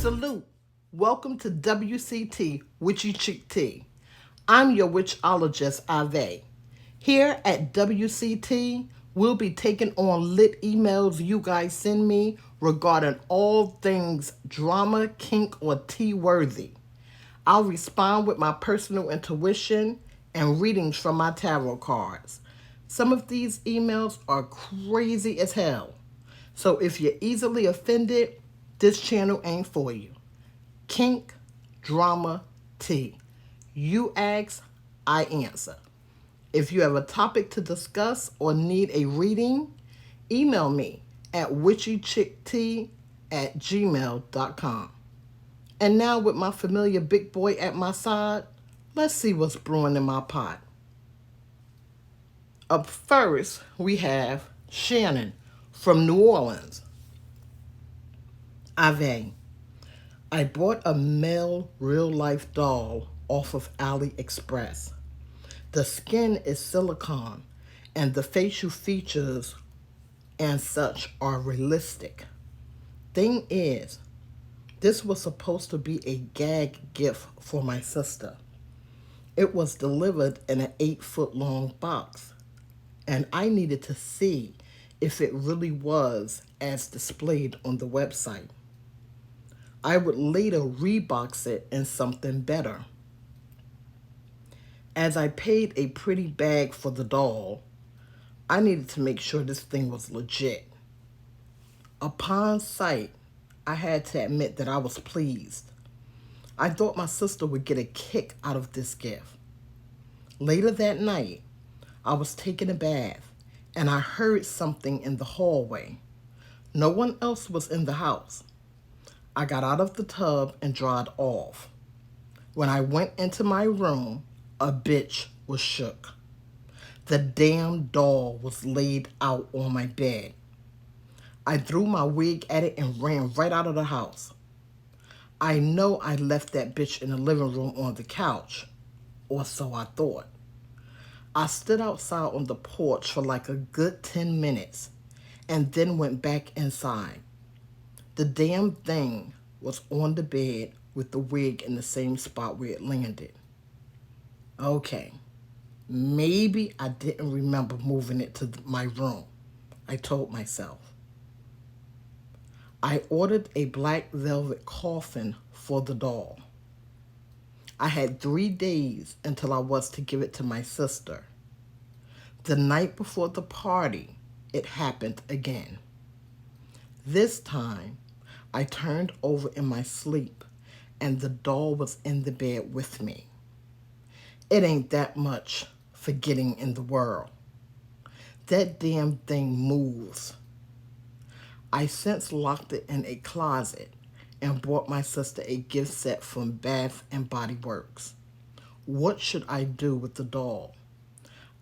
Salute. Welcome to WCT, Witchy Chick Tea. I'm your witchologist, Ahvay. Here at WCT, we'll be taking on lit emails you guys send me regarding all things drama, kink, or tea worthy. I'll respond with my personal intuition and readings from my tarot cards. Some of these emails are crazy as hell. So if you're easily offended, this channel ain't for you. Kink, drama, tea. You ask, I answer. If you have a topic to discuss or need a reading, email me at witchychicktea@gmail.com. And now with my familiar big boy at my side, let's see what's brewing in my pot. Up first, we have Shannon from New Orleans. Ahvay, I bought a male real-life doll off of AliExpress. The skin is silicone, and the facial features and such are realistic. Thing is, this was supposed to be a gag gift for my sister. It was delivered in an 8-foot-long box, and I needed to see if it really was as displayed on the website. I would later rebox it in something better. As I paid a pretty bag for the doll, I needed to make sure this thing was legit. Upon sight, I had to admit that I was pleased. I thought my sister would get a kick out of this gift. Later that night, I was taking a bath and I heard something in the hallway. No one else was in the house. I got out of the tub and dried off. When I went into my room, a bitch was shook. The damn doll was laid out on my bed. I threw my wig at it and ran right out of the house. I know I left that bitch in the living room on the couch, or so I thought. I stood outside on the porch for like a good 10 minutes and then went back inside. The damn thing was on the bed with the wig in the same spot where it landed. Okay, maybe I didn't remember moving it to my room, I told myself. I ordered a black velvet coffin for the doll. I had 3 days until I was to give it to my sister. The night before the party, it happened again. This time, I turned over in my sleep and the doll was in the bed with me. It ain't that much for getting in the world. That damn thing moves. I since locked it in a closet and bought my sister a gift set from Bath and Body Works. What should I do with the doll?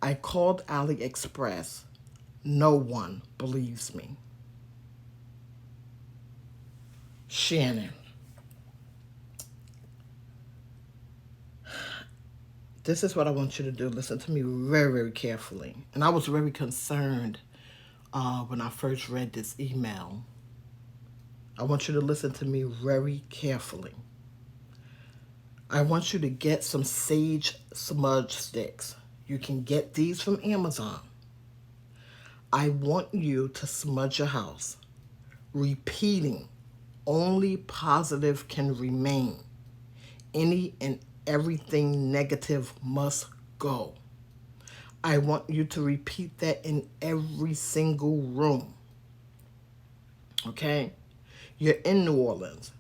I called AliExpress. No one believes me. Shannon. This is what I want you to do. Listen to me very, very carefully. And I was very concerned when I first read this email. I want you to listen to me very carefully. I want you to get some sage smudge sticks. You can get these from Amazon. I want you to smudge your house, repeating, only positive can remain. Any and everything negative must go. I want you to repeat that in every single room. Okay? You're in New Orleans.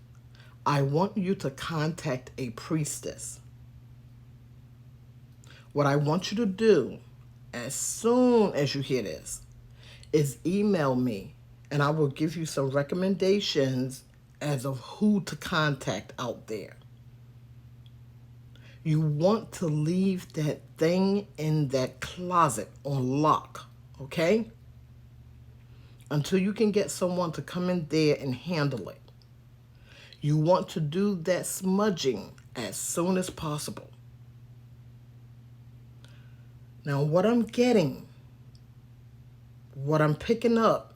I want you to contact a priestess. What I want you to do, as soon as you hear this, is email me and I will give you some recommendations as of who to contact out there. You want to leave that thing in that closet on lock, okay? Until you can get someone to come in there and handle it. You want to do that smudging as soon as possible. Now, what I'm getting, what I'm picking up,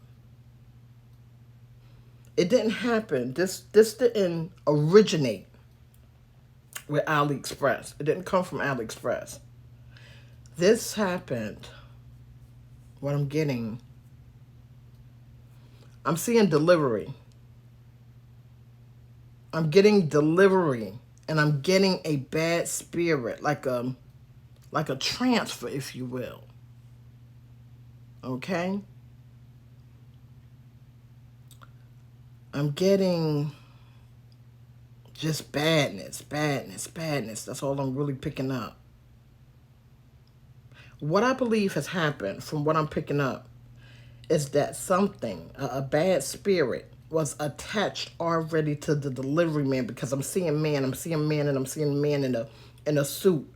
It didn't happen. This didn't originate with AliExpress. It didn't come from AliExpress. This happened. What I'm getting, I'm seeing delivery. I'm getting delivery, and I'm getting a bad spirit, like a transfer, if you will. Okay? I'm getting just badness. That's all I'm really picking up. What I believe has happened, from what I'm picking up, is that something, a bad spirit, was attached already to the delivery man, because I'm seeing man, and I'm seeing man in a suit.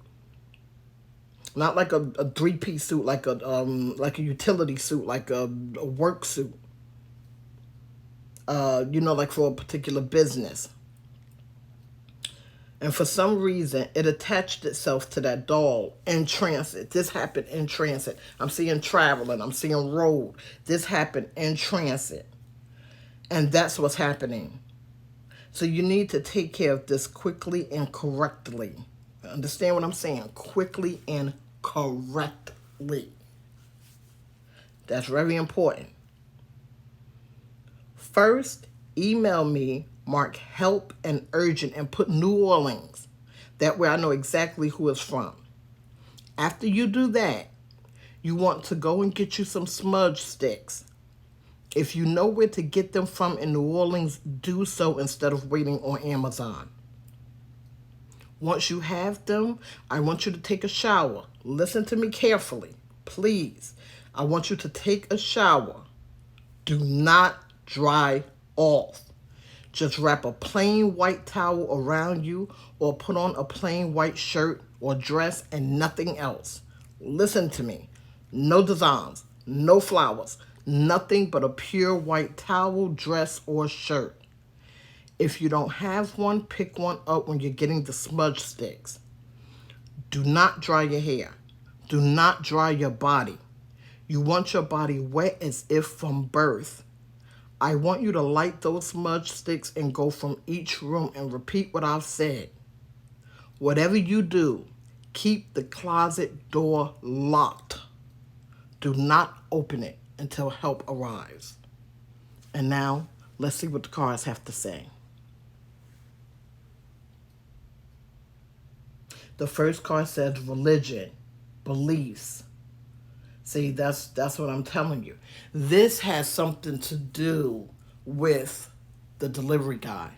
Not like a three-piece suit, like a utility suit, like a work suit. Like for a particular business. And for some reason, it attached itself to that doll in transit. This happened in transit. I'm seeing traveling. I'm seeing road. This happened in transit. And that's what's happening. So you need to take care of this quickly and correctly. Understand what I'm saying? Quickly and correctly. That's very important. First, email me, mark help and urgent, and put New Orleans. That way I know exactly who it's from. After you do that, you want to go and get you some smudge sticks. If you know where to get them from in New Orleans, do so instead of waiting on Amazon. Once you have them, I want you to take a shower. Listen to me carefully, please. I want you to take a shower. Do not dry off. Just wrap a plain white towel around you, or put on a plain white shirt or dress and nothing else. Listen to me. No designs, no flowers, nothing but a pure white towel, dress, or shirt. If you don't have one, pick one up when you're getting the smudge sticks. Do not dry your hair. Do not dry your body. You want your body wet as if from birth. I want you to light those smudge sticks and go from each room and repeat what I've said. Whatever you do, keep the closet door locked. Do not open it until help arrives. And now, let's see what the cards have to say. The first card says religion, beliefs. See, that's what I'm telling you. This has something to do with the delivery guy.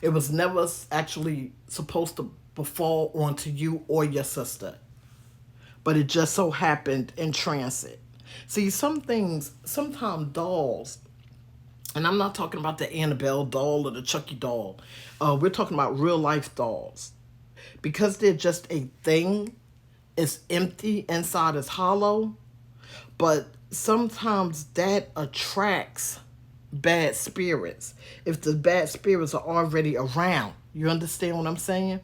It was never actually supposed to befall onto you or your sister. But it just so happened in transit. See, some things, sometimes dolls, and I'm not talking about the Annabelle doll or the Chucky doll. We're talking about real life dolls. Because they're just a thing, it's empty, inside is hollow. But sometimes that attracts bad spirits. If the bad spirits are already around. You understand what I'm saying?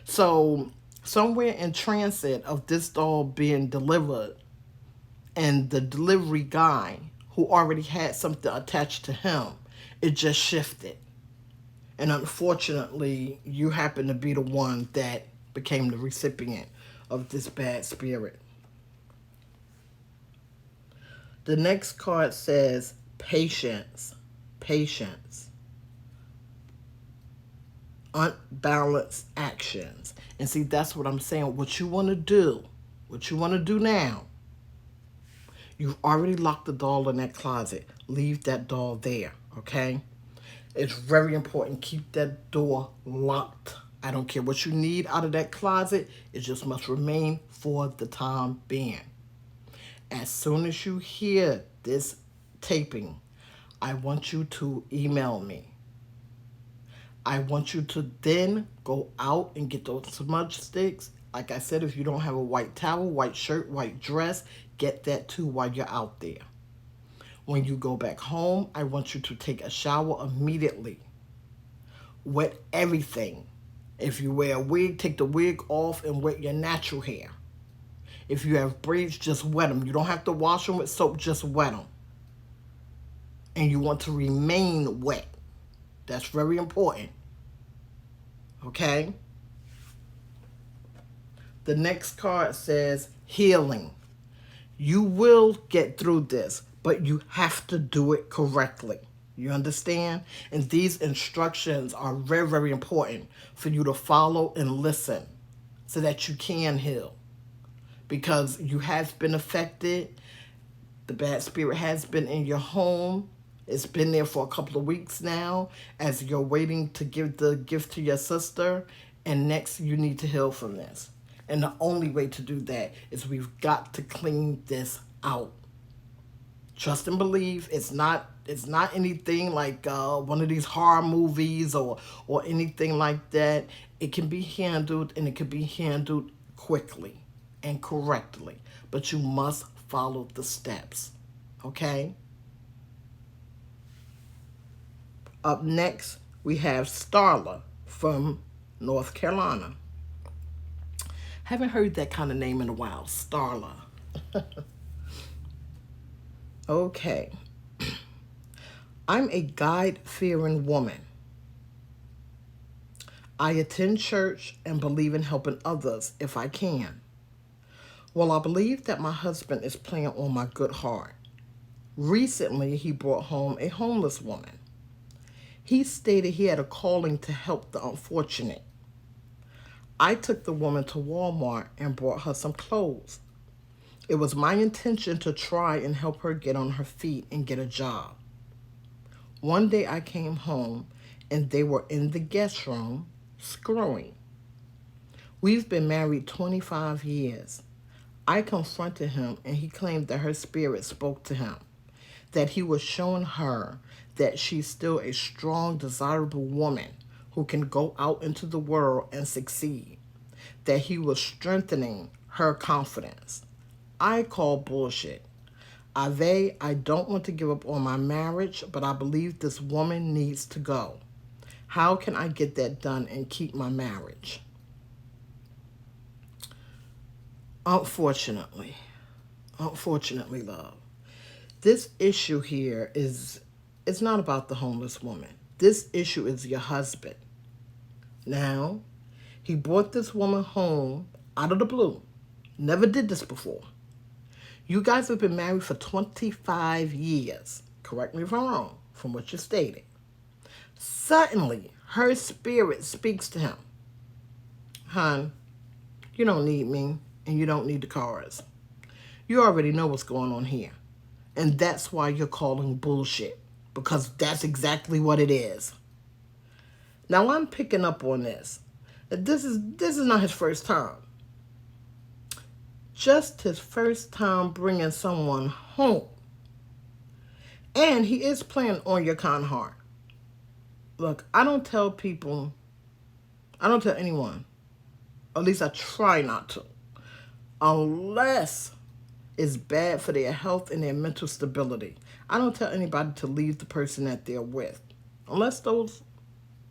So somewhere in transit of this doll being delivered, and the delivery guy who already had something attached to him, it just shifted. And unfortunately, you happen to be the one that became the recipient of this bad spirit. The next card says patience. Patience. Unbalanced actions. And see, that's what I'm saying. What you want to do, now, you've already locked the doll in that closet. Leave that doll there, okay? It's very important. Keep that door locked. I don't care what you need out of that closet. It just must remain for the time being. As soon as you hear this taping, I want you to email me. I want you to then go out and get those smudge sticks. Like I said, if you don't have a white towel, white shirt, white dress, get that too while you're out there. When you go back home, I want you to take a shower immediately. Wet everything. If you wear a wig, take the wig off and wet your natural hair. If you have braids, just wet them. You don't have to wash them with soap, just wet them. and you want to remain wet. That's very important. Okay? The next card says healing. You will get through this, but you have to do it correctly. You understand? And these instructions are very, very important for you to follow and listen so that you can heal. Because you have been affected. The bad spirit has been in your home. It's been there for a couple of weeks now as you're waiting to give the gift to your sister. And next, you need to heal from this. And the only way to do that is we've got to clean this out. Trust and believe. It's not anything like one of these horror movies or anything like that. It can be handled, and it can be handled quickly and correctly. But you must follow the steps. Okay? Up next, we have Starla from North Carolina. Haven't heard that kind of name in a while. Starla. Okay. I'm a God-fearing woman. I attend church and believe in helping others if I can. Well, I believe that my husband is playing on my good heart. Recently, he brought home a homeless woman. He stated he had a calling to help the unfortunate. I took the woman to Walmart and brought her some clothes. It was my intention to try and help her get on her feet and get a job. One day I came home and they were in the guest room screwing. We've been married 25 years. I confronted him and he claimed that her spirit spoke to him, that he was showing her that she's still a strong, desirable woman who can go out into the world and succeed, that he was strengthening her confidence. I call bullshit. Ahvay, I don't want to give up on my marriage, but I believe this woman needs to go. How can I get that done and keep my marriage? Unfortunately, love, this issue here it's not about the homeless woman. This issue is your husband. Now, he brought this woman home out of the blue. Never did this before. You guys have been married for 25 years. Correct me if I'm wrong, from what you stated. Suddenly, her spirit speaks to him. Hon, you don't need me, and you don't need the cars. You already know what's going on here. And that's why you're calling bullshit, because that's exactly what it is. Now, I'm picking up on this. This is not his first time. Just his first time bringing someone home. And he is playing on your kind heart. Look, I don't tell anyone, at least I try not to, unless it's bad for their health and their mental stability. I don't tell anybody to leave the person that they're with, unless those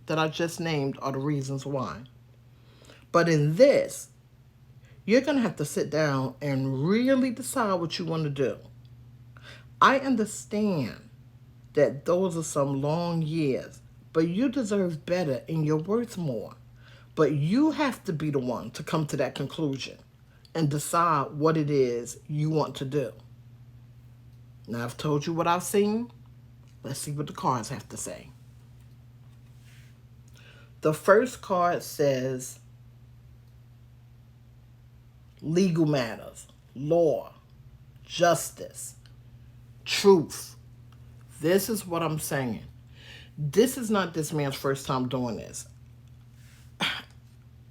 that I just named are the reasons why. But in this, you're going to have to sit down and really decide what you want to do. I understand that those are some long years, but you deserve better and you're worth more. But you have to be the one to come to that conclusion and decide what it is you want to do. Now, I've told you what I've seen. Let's see what the cards have to say. The first card says legal matters, law, justice, truth. This is what I'm saying. This is not this man's first time doing this.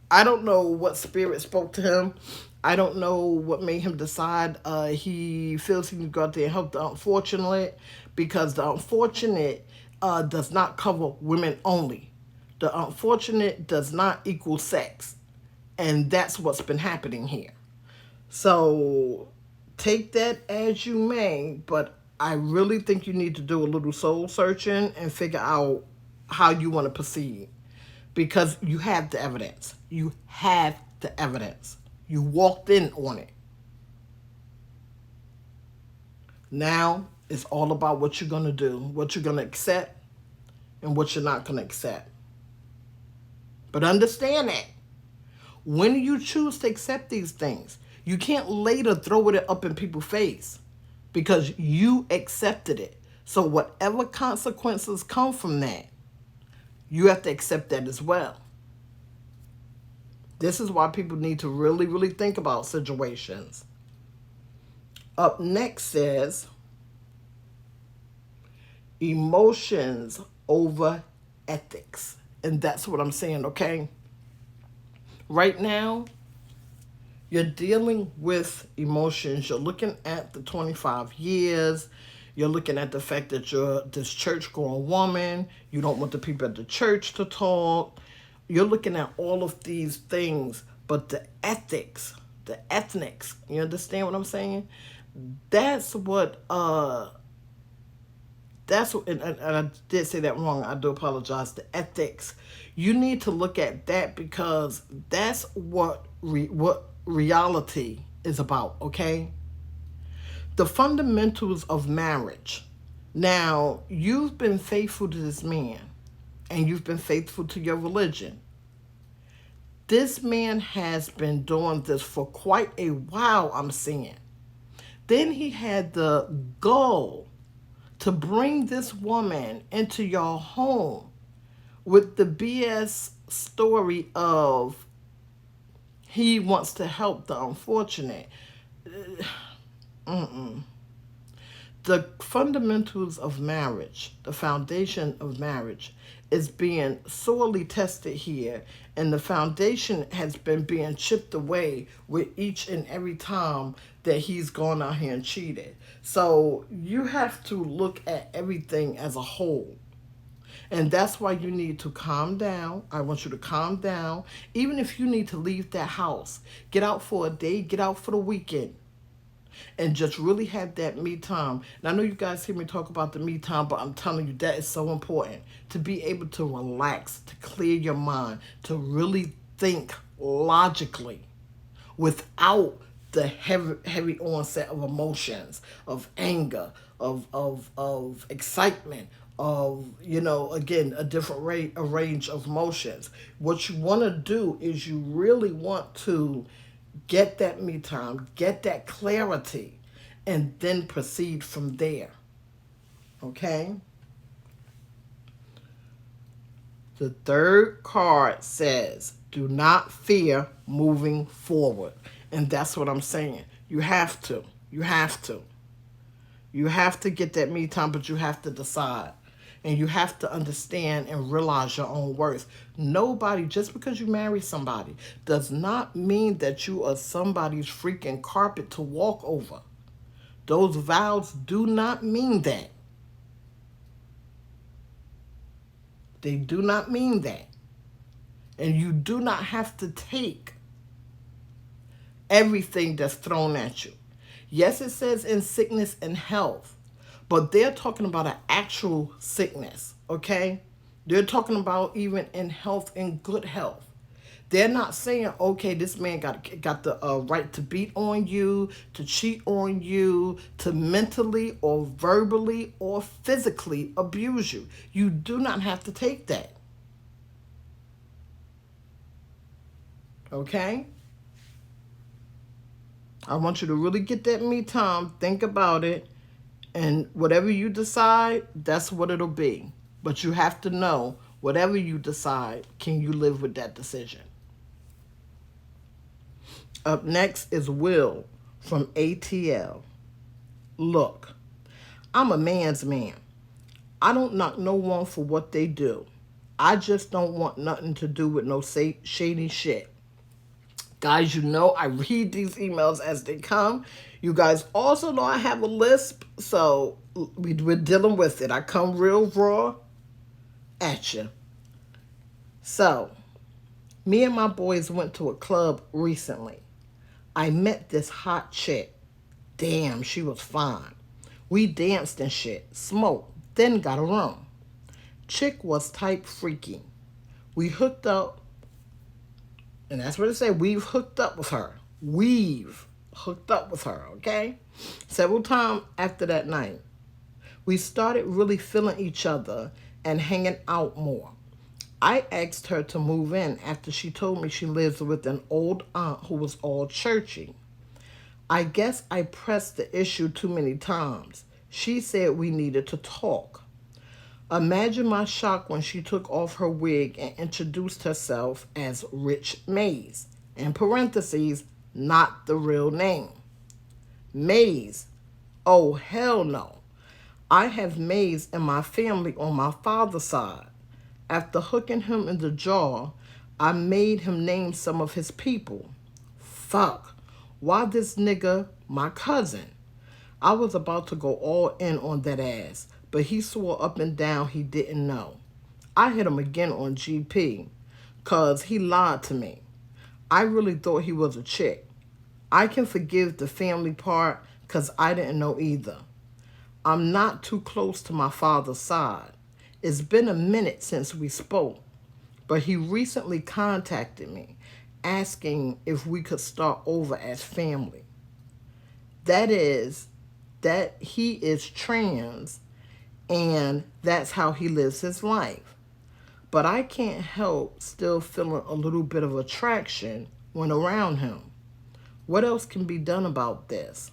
I don't know what spirit spoke to him. I don't know what made him decide he feels he can go out there and help the unfortunate, because the unfortunate does not cover women only. The unfortunate does not equal sex. And that's what's been happening here. So take that as you may, but I really think you need to do a little soul searching and figure out how you want to proceed. Because you have the evidence. You have the evidence. You walked in on it. Now, It's all about what you're going to do, what you're going to accept, and what you're not going to accept. But understand that when you choose to accept these things, you can't later throw it up in people's face because you accepted it. So whatever consequences come from that, you have to accept that as well. This is why people need to really, really think about situations. Up next says, emotions over ethics. And that's what I'm saying, okay? Right now, you're dealing with emotions. You're looking at the 25 years. You're looking at the fact that you're this church-going woman. You don't want the people at the church to talk. You're looking at all of these things. But the ethics, the ethnics, you understand what I'm saying? That's what, and I did say that wrong. I do apologize. The ethics. You need to look at that because that's what reality is about, okay? The fundamentals of marriage. Now, you've been faithful to this man and you've been faithful to your religion. This man has been doing this for quite a while, I'm seeing. Then he had the gall to bring this woman into your home with the BS story of he wants to help the unfortunate. The fundamentals of marriage, the foundation of marriage, is being sorely tested here, and the foundation has been being chipped away with each and every time that he's gone out here and cheated. So you have to look at everything as a whole. And that's why you need to calm down. I want you to calm down. Even if you need to leave that house, get out for a day, get out for the weekend, and just really have that me time. And I know you guys hear me talk about the me time, but I'm telling you, that is so important. To be able to relax, to clear your mind, to really think logically without the heavy onset of emotions, of anger, of excitement, of, again, a different a range of emotions. What you want to do is you really want to get that me time, get that clarity, and then proceed from there. Okay? The third card says, do not fear moving forward. And that's what I'm saying. You have to. You have to. You have to get that me time, but you have to decide. And you have to understand and realize your own worth. Nobody, just because you marry somebody, does not mean that you are somebody's freaking carpet to walk over. Those vows do not mean that. They do not mean that. And you do not have to take everything that's thrown at you. Yes, it says in sickness and health, but they're talking about an actual sickness, okay? They're talking about even in health and good health. They're not saying, okay, this man got the right to beat on you, to cheat on you, to mentally or verbally or physically abuse you. You do not have to take that. Okay? I want you to really get that me time, think about it, and whatever you decide, that's what it'll be. But you have to know, whatever you decide, can you live with that decision? Up next is Will from ATL. Look, I'm a man's man. I don't knock no one for what they do. I just don't want nothing to do with no shady shit. Guys, you know I read these emails as they come. You guys also know I have a lisp, so we're dealing with it. I come real raw at you. So, me and my boys went to a club recently. I met this hot chick. Damn, she was fine. We danced and shit, smoked, then got a room. Chick was type freaky. We hooked up, and that's what it said. We've hooked up with her. We've hooked up with her, okay? Several times after that night. We started really feeling each other and hanging out more. I asked her to move in after she told me she lives with an old aunt who was all churchy. I guess I pressed the issue too many times. She said we needed to talk. Imagine my shock when she took off her wig and introduced herself as Rich Mays. In parentheses, not the real name. Mays. Oh, hell no. I have Mays in my family on my father's side. After hooking him in the jaw, I made him name some of his people. Fuck. Why this nigga my cousin? I was about to go all in on that ass, but he swore up and down he didn't know. I hit him again on GP, 'cause he lied to me. I really thought he was a chick. I can forgive the family part 'cause I didn't know either. I'm not too close to my father's side. It's been a minute since we spoke, but he recently contacted me asking if we could start over as family. That is, that he is trans and that's how he lives his life. But I can't help still feeling a little bit of attraction when around him. What else can be done about this?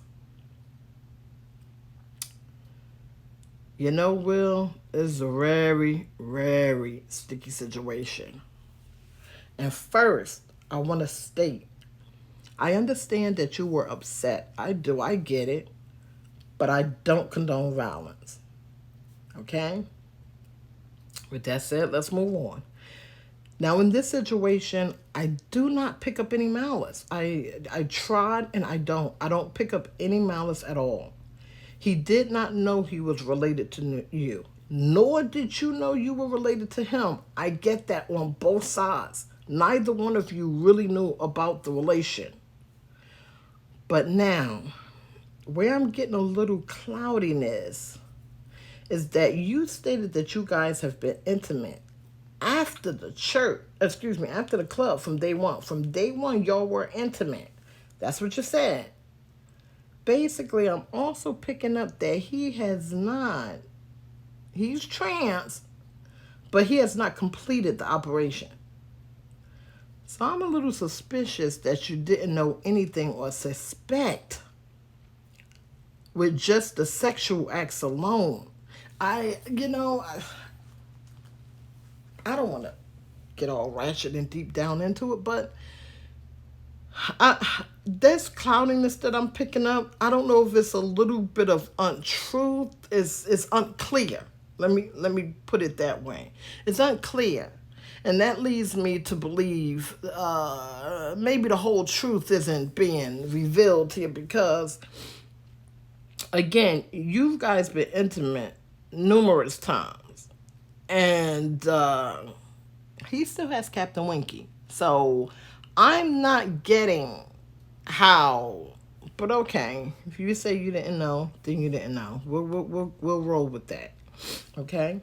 You know, Will, it's a very, very sticky situation. And first, I want to state, I understand that you were upset. I do, I get it. But I don't condone violence. Okay? With that said, let's move on. Now, in this situation, I do not pick up any malice. I tried and I don't. I don't pick up any malice at all. He did not know he was related to you, nor did you know you were related to him. I get that on both sides. Neither one of you really knew about the relation. But now, where I'm getting a little cloudiness is that you stated that you guys have been intimate after the after the club from day one. From day one, y'all were intimate. That's what you said. Basically, I'm also picking up that he's trans, but he has not completed the operation. So I'm a little suspicious that you didn't know anything or suspect with just the sexual acts alone. I don't want to get all ratchet and deep down into it, but this cloudiness that I'm picking up, I don't know if it's a little bit of untruth. It's unclear. Let me put it that way. It's unclear. And that leads me to believe maybe the whole truth isn't being revealed here because, again, you guys been intimate numerous times. And he still has Captain Winky. So I'm not getting how, but okay. If you say you didn't know, then you didn't know. We'll roll with that. Okay?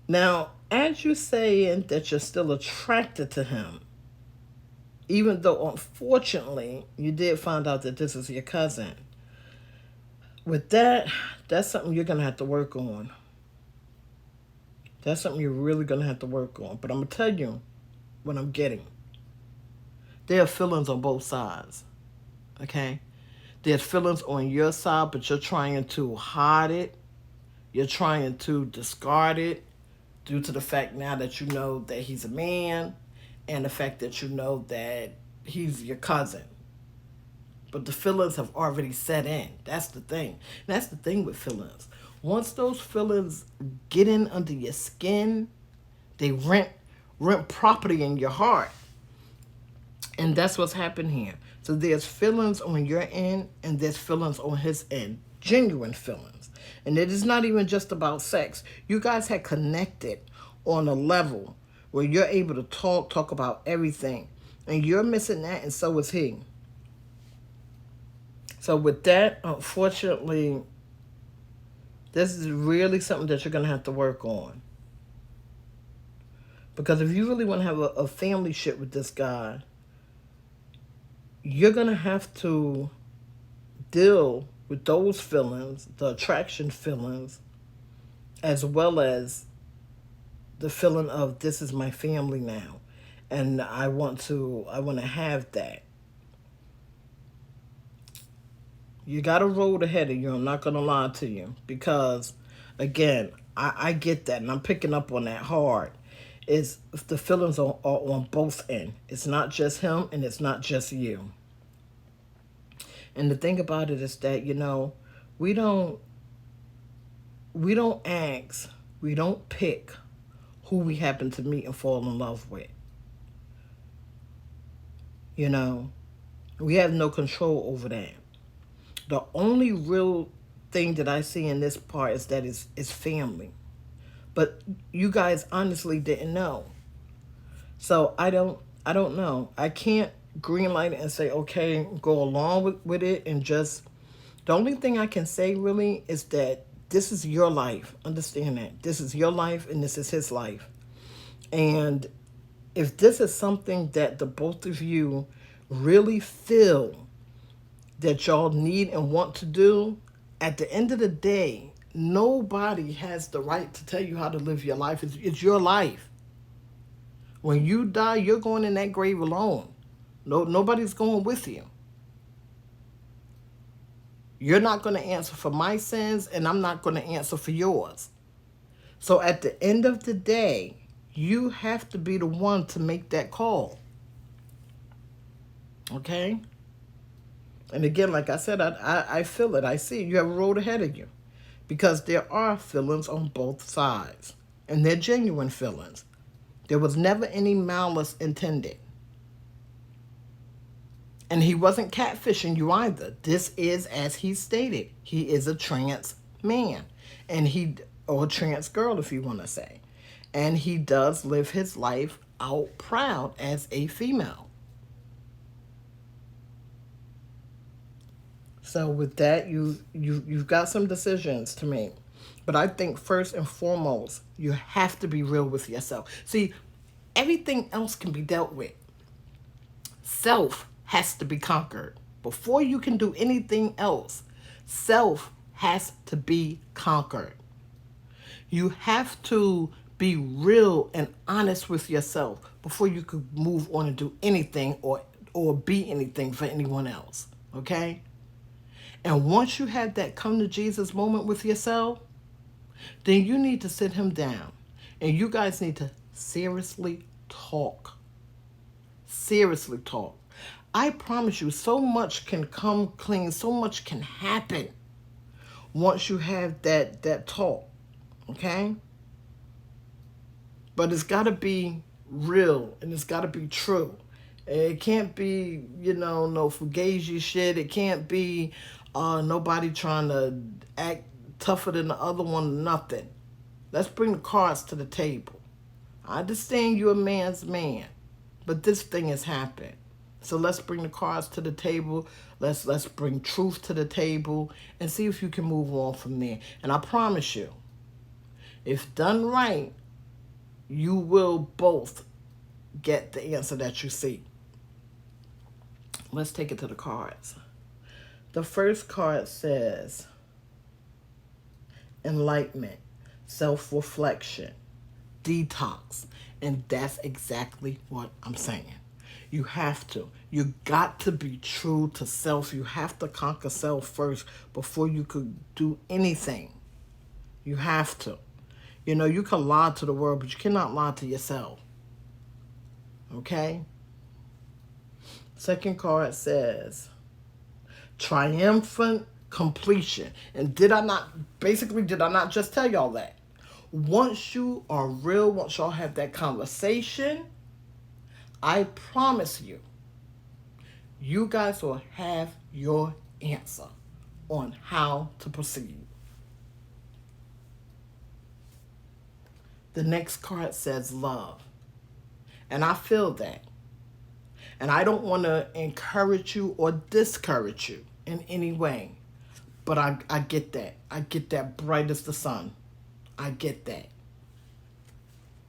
Now, as you're saying that you're still attracted to him, even though unfortunately you did find out that this is your cousin, with that, that's something you're going to have to work on. That's something you're really going to have to work on. But I'm going to tell you what I'm getting. There are feelings on both sides. Okay? There's feelings on your side, but you're trying to hide it. You're trying to discard it due to the fact now that you know that he's a man and the fact that you know that he's your cousin. But the feelings have already set in. That's the thing. And that's the thing with feelings. Once those feelings get in under your skin, they rent property in your heart. And that's what's happened here. So there's feelings on your end and there's feelings on his end. Genuine feelings. And it is not even just about sex. You guys had connected on a level where you're able to talk about everything. And you're missing that and so is he. So with that, unfortunately, this is really something that you're going to have to work on. Because if you really want to have a family shit with this guy, you're going to have to deal with those feelings, the attraction feelings, as well as the feeling of this is my family now, and I want to have that. You got a road ahead of you. I'm not gonna lie to you, because again, I get that, and I'm picking up on that hard. Is the feelings are on both ends. It's not just him, and it's not just you. And the thing about it is that, we don't ask, we don't pick who we happen to meet and fall in love with. We have no control over that. The only real thing that I see in this part is that it's family. But you guys honestly didn't know. So I don't know. I can't green light it and say, okay, go along with it, and just, the only thing I can say really is that this is your life. Understand that. This is your life and this is his life. And if this is something that the both of you really feel that y'all need and want to do, at the end of the day, nobody has the right to tell you how to live your life. It's your life. When you die, you're going in that grave alone. Nobody's going with you. You're not going to answer for my sins, and I'm not going to answer for yours. So at the end of the day, you have to be the one to make that call. Okay? And again, like I said, I feel it. I see it. You have a road ahead of you. Because there are feelings on both sides. And they're genuine feelings. There was never any malice intended. And he wasn't catfishing you either. This is, as he stated, he is a trans man. Or a trans girl, if you want to say. And he does live his life out proud as a female. So with that, you've got some decisions to make. But I think first and foremost, you have to be real with yourself. See, everything else can be dealt with. Self has to be conquered. Before you can do anything else, self has to be conquered. You have to be real and honest with yourself before you could move on and do anything or be anything for anyone else. Okay? And once you have that come to Jesus moment with yourself, then you need to sit him down. And you guys need to seriously talk. Seriously talk. I promise you, so much can come clean. So much can happen once you have that talk. Okay? But it's got to be real and it's got to be true. It can't be, no fugazi shit. It can't be nobody trying to act tougher than the other one, nothing. Let's bring the cards to the table. I understand you're a man's man, but this thing has happened. So let's bring the cards to the table. Let's bring truth to the table and see if you can move on from there. And I promise you, if done right, you will both get the answer that you seek. Let's take it to the cards. The first card says enlightenment, self-reflection, detox. And that's exactly what I'm saying. You have to. You got to be true to self. You have to conquer self first before you could do anything. You have to. You can lie to the world, but you cannot lie to yourself. Okay? Second card says triumphant completion. And did I not just tell y'all that? Once you are real, once y'all have that conversation, I promise you, you guys will have your answer on how to proceed. The next card says love. And I feel that. And I don't want to encourage you or discourage you in any way. But I get that. I get that bright as the sun. I get that.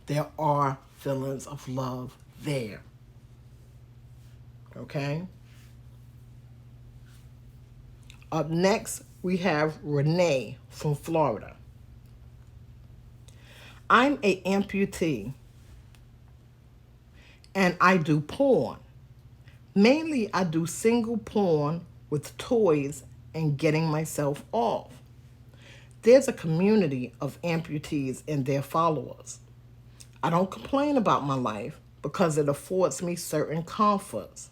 There are feelings of love there. Okay? Up next, we have Renee from Florida. I'm a amputee and I do porn. Mainly, I do single porn with toys and getting myself off. There's a community of amputees and their followers. I don't complain about my life because it affords me certain comforts.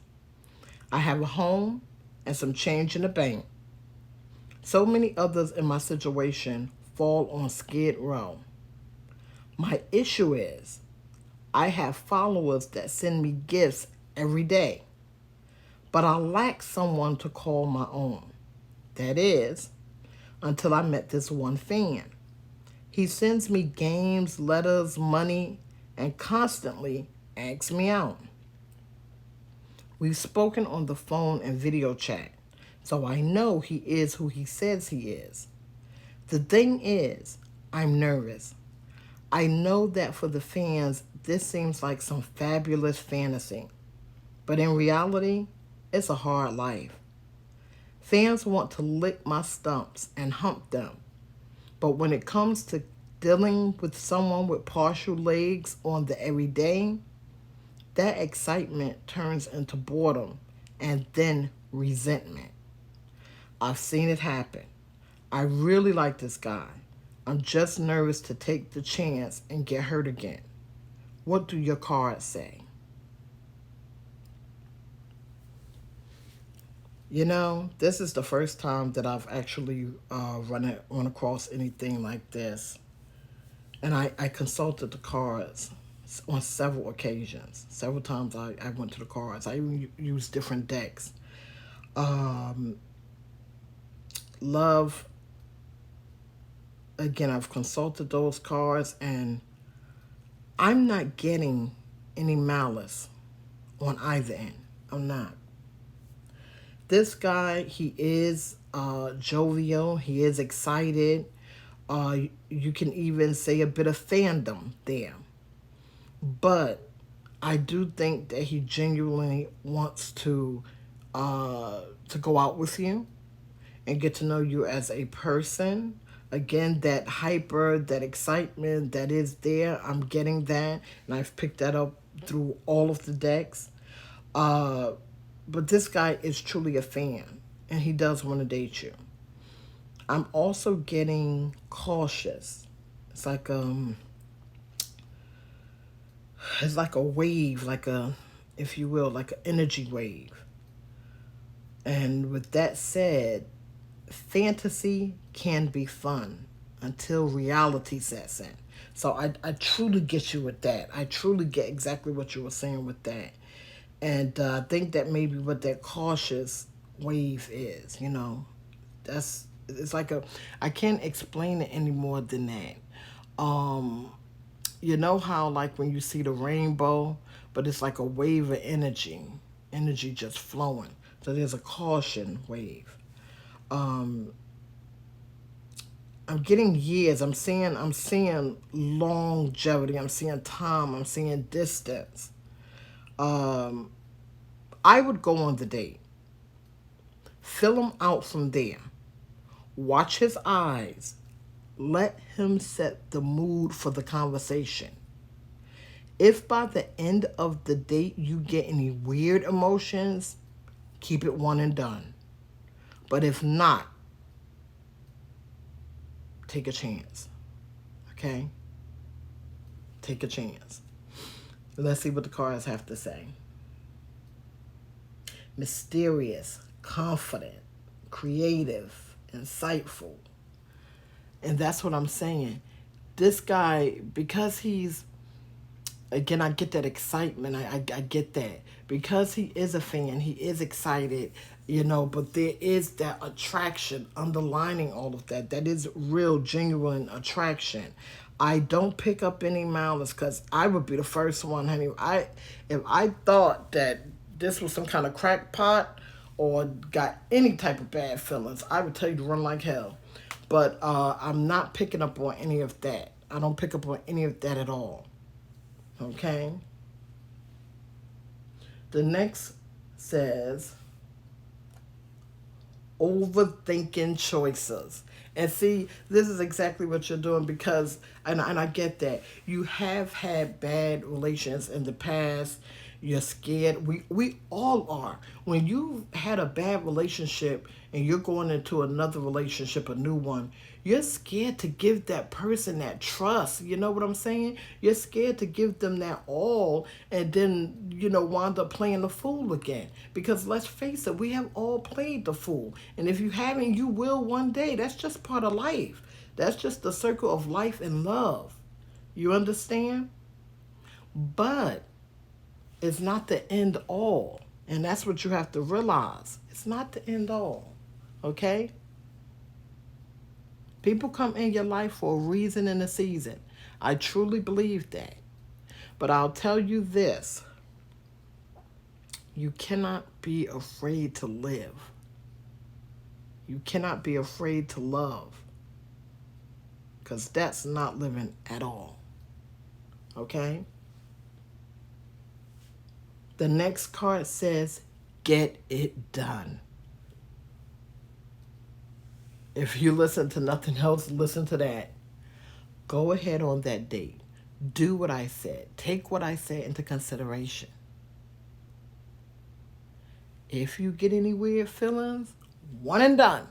I have a home and some change in the bank. So many others in my situation fall on Skid Row. My issue is I have followers that send me gifts every day, but I lack someone to call my own. That is, until I met this one fan. He sends me games, letters, money, and constantly asks me out. We've spoken on the phone and video chat, so I know he is who he says he is. The thing is, I'm nervous. I know that for the fans, this seems like some fabulous fantasy, but in reality, it's a hard life. Fans want to lick my stumps and hump them, but when it comes to dealing with someone with partial legs on the everyday, that excitement turns into boredom and then resentment. I've seen it happen. I really like this guy. I'm just nervous to take the chance and get hurt again. What do your cards say? You know, this is the first time that I've actually run across anything like this. And I consulted the cards on several occasions. Several times I went to the cards. I even used different decks. Love, again, I've consulted those cards and I'm not getting any malice on either end. I'm not. This guy, he is jovial. He is excited. You can even say a bit of fandom there. But I do think that he genuinely wants to go out with you and get to know you as a person. Again, that hyper, that excitement that is there, I'm getting that. And I've picked that up through all of the decks. But this guy is truly a fan, and he does want to date you. I'm also getting cautious. It's like a wave, if you will, like an energy wave. And with that said, fantasy can be fun until reality sets in. So I truly get you with that. I truly get exactly what you were saying with that. And I think that maybe what that cautious wave is, it's like I can't explain it any more than that. You know how like when you see the rainbow, but it's like a wave of energy just flowing. So there's a caution wave. I'm getting years. I'm seeing longevity. I'm seeing time. I'm seeing distance. I would go on the date. Fill him out from there. Watch his eyes. Let him set the mood for the conversation. If by the end of the date you get any weird emotions, keep it one and done. But if not, take a chance. Okay? Take a chance. Let's see what the cards have to say. Mysterious, confident, creative, insightful. And that's what I'm saying. This guy, because he's, again, I get that excitement. I get that. Because he is a fan, he is excited, but there is that attraction underlining all of that. That is real, genuine attraction. I don't pick up any malice because I would be the first one, honey. If I thought that this was some kind of crackpot or got any type of bad feelings, I would tell you to run like hell. But I'm not picking up on any of that. I don't pick up on any of that at all. Okay? The next says, Overthinking choices. And see, this is exactly what you're doing because, and I get that. You have had bad relations in the past. You're scared. We all are. When you've had a bad relationship and you're going into another relationship, a new one, you're scared to give that person that trust. You know what I'm saying? You're scared to give them that all and then, wind up playing the fool again. Because let's face it, we have all played the fool. And if you haven't, you will one day. That's just part of life. That's just the circle of life and love. You understand? But it's not the end all. And that's what you have to realize. It's not the end all. Okay? People come in your life for a reason and a season. I truly believe that. But I'll tell you this. You cannot be afraid to live. You cannot be afraid to love. Because that's not living at all. Okay? The next card says, get it done. If you listen to nothing else, listen to that. Go ahead on that date. Do what I said. Take what I said into consideration. If you get any weird feelings, one and done.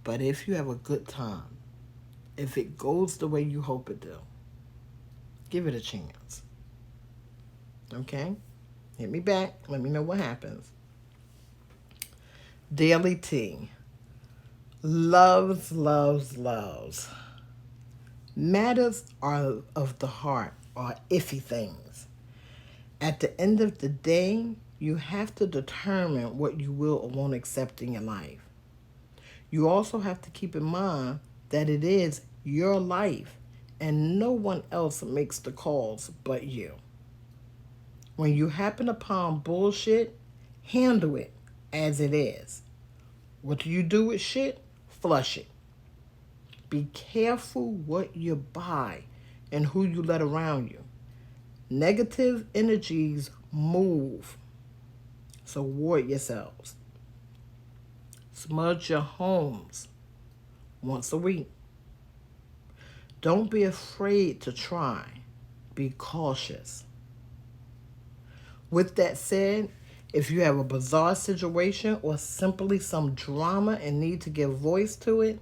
But if you have a good time, if it goes the way you hope it do, give it a chance. Okay? Hit me back. Let me know what happens. Daily tea. Loves, loves, loves. Matters are of the heart are iffy things. At the end of the day, you have to determine what you will or won't accept in your life. You also have to keep in mind that it is your life and no one else makes the calls but you. When you happen upon bullshit, handle it as it is. What do you do with shit? Flush it. Be careful what you buy and who you let around you. Negative energies move. So ward yourselves. Smudge your homes once a week. Don't be afraid to try. Be cautious. With that said, if you have a bizarre situation or simply some drama and need to give voice to it,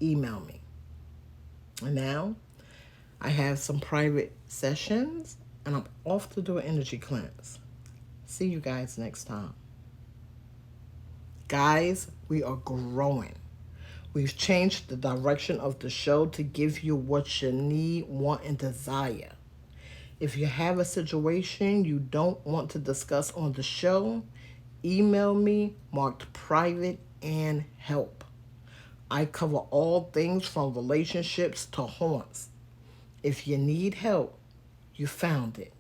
email me. And now, I have some private sessions and I'm off to do an energy cleanse. See you guys next time. Guys, we are growing. We've changed the direction of the show to give you what you need, want, and desire. If you have a situation you don't want to discuss on the show, email me marked private and help. I cover all things from relationships to haunts. If you need help, you found it.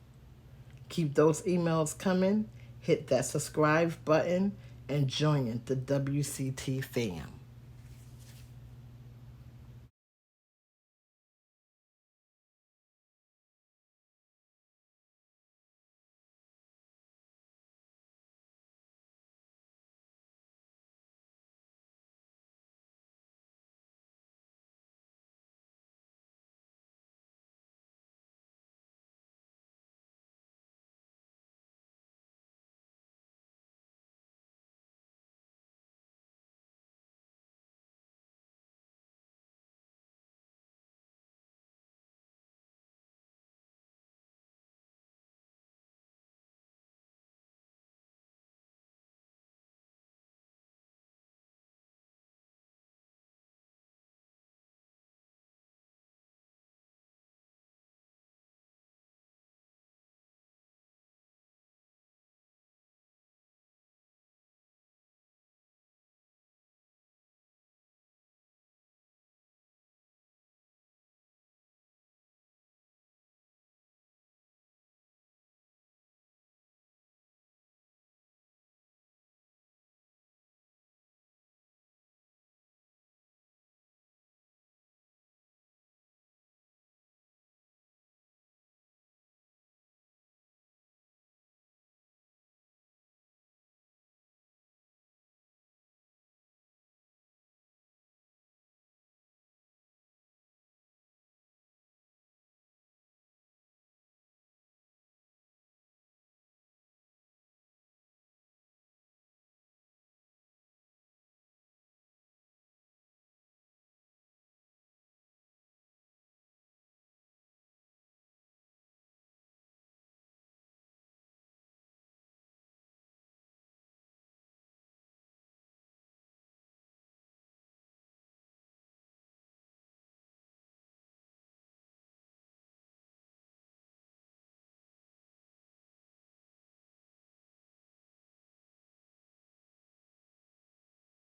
Keep those emails coming, hit that subscribe button, and join the WCT fam.